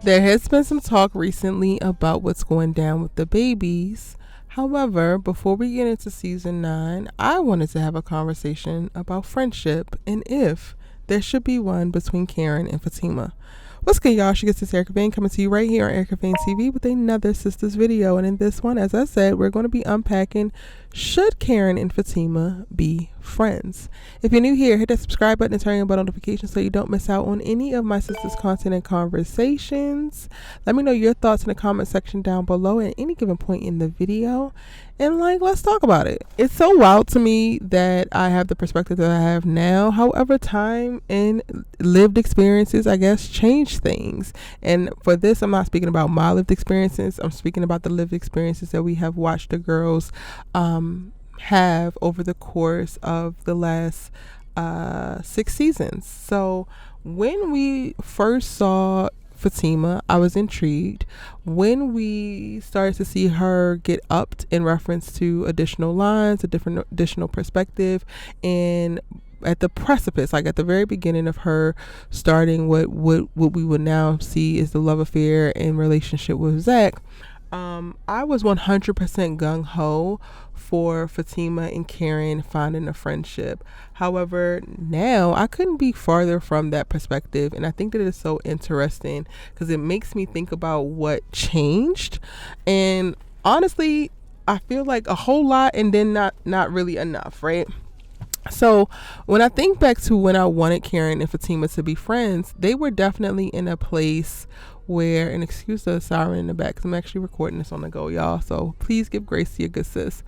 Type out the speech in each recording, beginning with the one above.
There has been some talk recently about what's going down with the babies. However, before we get into season 9, I wanted to have a conversation about friendship and if there should be one between Karen and Fatima. What's good, y'all? She gets this Erica Vane coming to you right here on Erica Vane TV with another Sistas video. And in this one, as I said, we're going to be unpacking should Karen and Fatima be friends. If you're new here, hit that subscribe button and turn on bell notifications so you don't miss out on any of my sisters' content and conversations. Let me know your thoughts in the comment section down below at any given point in the video. And let's talk about it. It's so wild to me that I have the perspective that I have now. However, time and lived experiences, I guess, change things. And for this, I'm not speaking about my lived experiences. I'm speaking about the lived experiences that we have watched the girls have over the course of the last 6 seasons. So when we first saw Fatima, I was intrigued. When we started to see her get upped in reference to additional lines, additional perspective, and at the precipice, like at the very beginning of her starting what we would now see is the love affair in relationship with Zach, I was 100% gung-ho for Fatima and Karen finding a friendship. However, now I couldn't be farther from that perspective, and I think that it's so interesting because it makes me think about what changed. And honestly, I feel like a whole lot and then not really enough, right? So when I think back to when I wanted Karen and Fatima to be friends, they were definitely in a place where, and excuse the siren in the back because I'm actually recording this on the go, y'all, so please give grace to your good sis.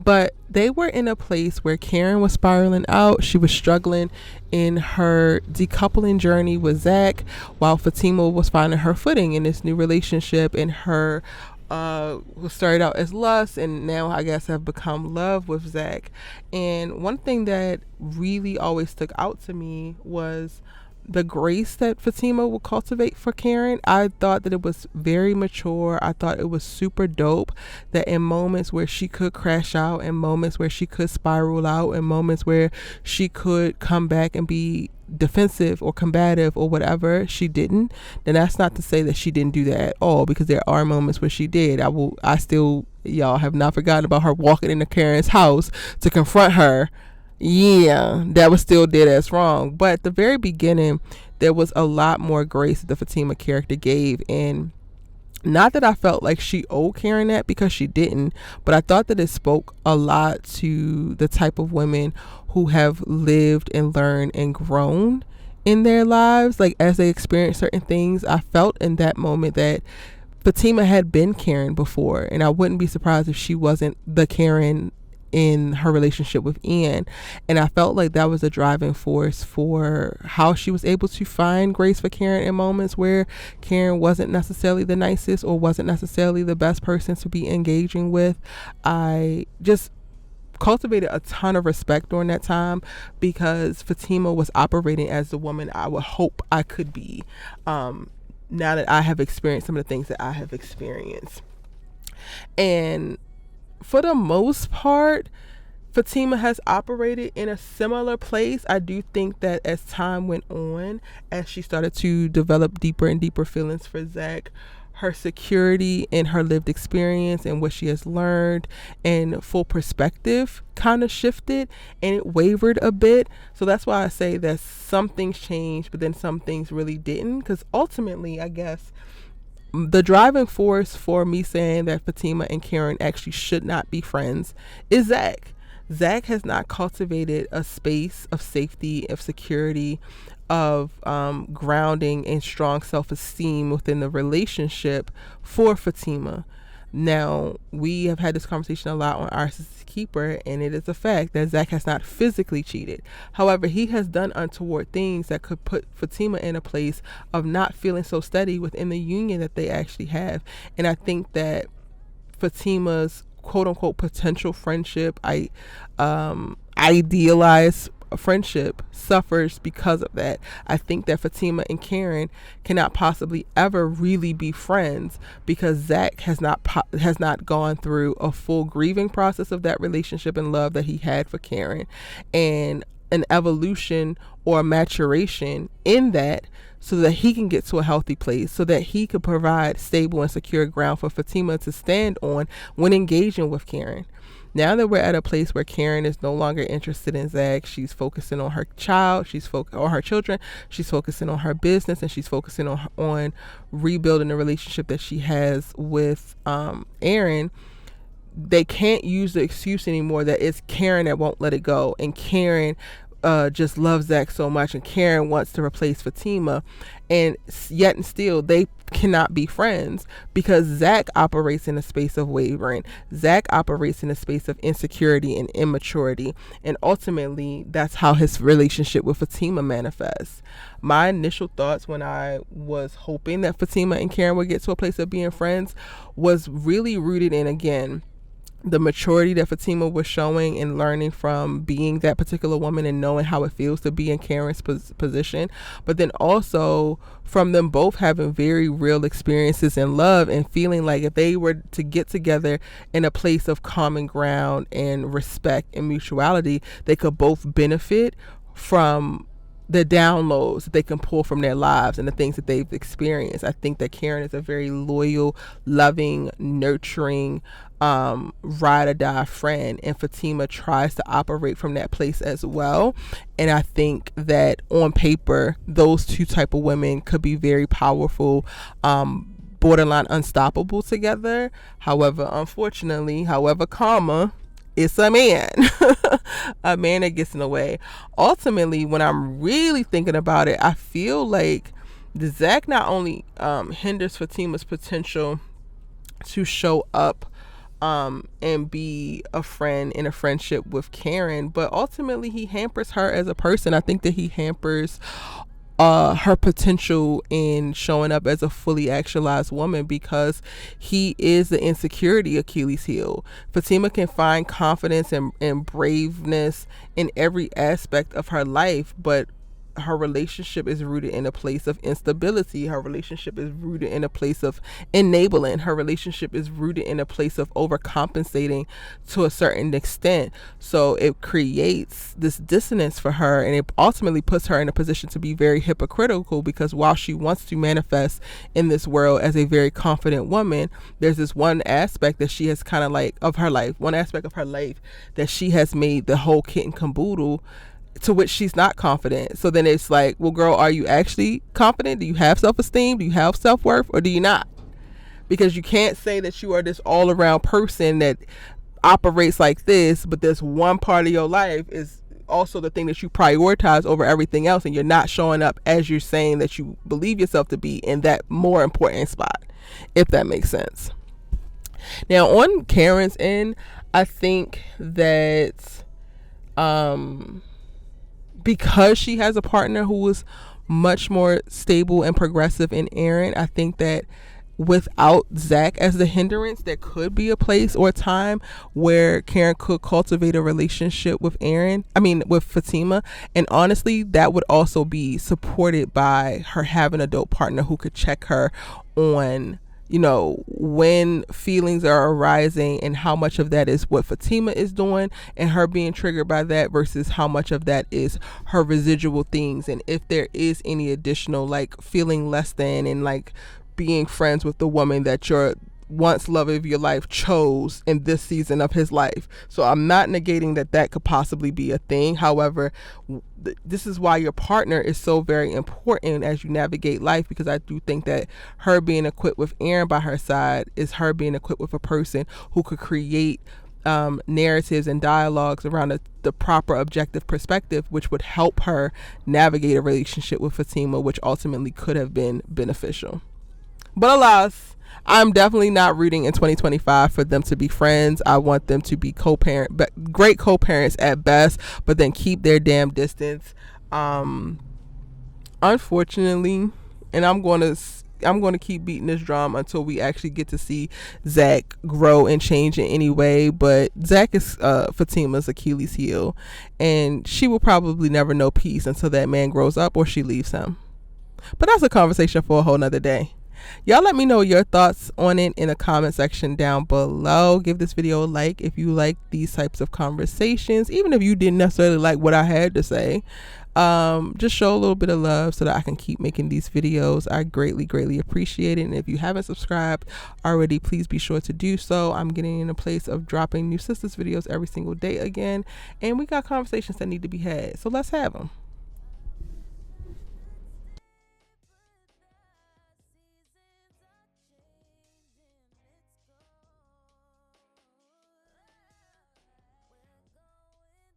But they were in a place where Karen was spiraling out. She was struggling in her decoupling journey with Zach, while Fatima was finding her footing in this new relationship, and her started out as lust and now I guess have become love with Zach. And one thing that really always stuck out to me was the grace that Fatima would cultivate for Karen. I thought that it was very mature. I thought it was super dope that in moments where she could crash out, in moments where she could spiral out, in moments where she could come back and be defensive or combative or whatever, she didn't. Then that's not to say that she didn't do that at all, because there are moments where she did. I still, y'all, have not forgotten about her walking into Karen's house to confront her. Yeah, that was still dead ass wrong. But at the very beginning, there was a lot more grace that the Fatima character gave. And not that I felt like she owed Karen that, because she didn't, but I thought that it spoke a lot to the type of women who have lived and learned and grown in their lives. Like as they experience certain things, I felt in that moment that Fatima had been Karen before, and I wouldn't be surprised if she wasn't the Karen in her relationship with Ian. And I felt like that was a driving force for how she was able to find grace for Karen in moments where Karen wasn't necessarily the nicest or wasn't necessarily the best person to be engaging with. I just cultivated a ton of respect during that time because Fatima was operating as the woman I would hope I could be, now that I have experienced some of the things that I have experienced. And for the most part, Fatima has operated in a similar place. I do think that as time went on, as she started to develop deeper and deeper feelings for Zach, her security in her lived experience and what she has learned and full perspective kind of shifted and it wavered a bit. So that's why I say that some things changed, but then some things really didn't, because ultimately, I guess, the driving force for me saying that Fatima and Karen actually should not be friends is Zach. Zach has not cultivated a space of safety, of security, of grounding and strong self-esteem within the relationship for Fatima. Now, we have had this conversation a lot on Our Sister's Keeper, and it is a fact that Zach has not physically cheated. However, he has done untoward things that could put Fatima in a place of not feeling so steady within the union that they actually have. And I think that Fatima's quote-unquote potential friendship, idealized friendship, suffers because of that. I think that Fatima and Karen cannot possibly ever really be friends because Zach has not gone through a full grieving process of that relationship and love that he had for Karen, and an evolution or maturation in that so that he can get to a healthy place, so that he could provide stable and secure ground for Fatima to stand on when engaging with Karen. Now that we're at a place where Karen is no longer interested in Zach, she's focusing on her child, on her children, she's focusing on her business, and she's focusing on rebuilding the relationship that she has with Aaron. They can't use the excuse anymore that it's Karen that won't let it go, and Karen just loves Zach so much, and Karen wants to replace Fatima, and yet and still they cannot be friends because Zach operates in a space of wavering. Zach operates in a space of insecurity and immaturity, and ultimately that's how his relationship with Fatima manifests. My initial thoughts when I was hoping that Fatima and Karen would get to a place of being friends was really rooted in, again, the maturity that Fatima was showing and learning from being that particular woman and knowing how it feels to be in Karen's position, but then also from them both having very real experiences in love and feeling like if they were to get together in a place of common ground and respect and mutuality, they could both benefit from the downloads that they can pull from their lives and the things that they've experienced. I think that Karen is a very loyal, loving, nurturing, ride or die friend, and Fatima tries to operate from that place as well. And I think that on paper, those two type of women could be very powerful, borderline unstoppable together. However, unfortunately, it's a man, a man that gets in the way. Ultimately, when I'm really thinking about it, I feel like Zach not only hinders Fatima's potential to show up and be a friend in a friendship with Karen, but ultimately he hampers her as a person. I think that he hampers her potential in showing up as a fully actualized woman because he is the insecurity Achilles heel. Fatima can find confidence and braveness in every aspect of her life, but her relationship is rooted in a place of instability. Her relationship is rooted in a place of enabling. Her relationship is rooted in a place of overcompensating to a certain extent. So it creates this dissonance for her, and it ultimately puts her in a position to be very hypocritical, because while she wants to manifest in this world as a very confident woman, there's this one aspect that she has kind of like of her life, one aspect of her life that she has made the whole kit and caboodle, to which she's not confident. So then it's like, well, girl, are you actually confident? Do you have self-esteem? Do you have self-worth? Or do you not? Because you can't say that you are this all-around person that operates like this, but this one part of your life is also the thing that you prioritize over everything else, and you're not showing up as you're saying that you believe yourself to be in that more important spot, if that makes sense. Now, on Karen's end, I think that because she has a partner who is much more stable and progressive in Aaron, I think that without Zach as the hindrance, there could be a place or a time where Karen could cultivate a relationship with with Fatima. And honestly, that would also be supported by her having a dope partner who could check her on, when feelings are arising, and how much of that is what Fatima is doing and her being triggered by that versus how much of that is her residual things. And if there is any additional like feeling less than and like being friends with the woman that your once love of your life chose in this season of his life. So I'm not negating that could possibly be a thing. However, this is why your partner is so very important as you navigate life, because I do think that her being equipped with Aaron by her side is her being equipped with a person who could create narratives and dialogues around the proper objective perspective, which would help her navigate a relationship with Fatima, which ultimately could have been beneficial. But alas, I'm definitely not rooting in 2025 for them to be friends. I want them to be great co-parents at best, but then keep their damn distance. Unfortunately, and I'm going to keep beating this drum until we actually get to see Zach grow and change in any way. But Zach is Fatima's Achilles heel, and she will probably never know peace until that man grows up or she leaves him. But that's a conversation for a whole nother day. Y'all let me know your thoughts on it in the comment section down below. Give this video a like if you like these types of conversations, even if you didn't necessarily like what I had to say. Just show a little bit of love so that I can keep making these videos. I greatly appreciate it. And if you haven't subscribed already, please be sure to do so. I'm getting in a place of dropping new Sistas videos every single day again, and we got conversations that need to be had, so let's have them.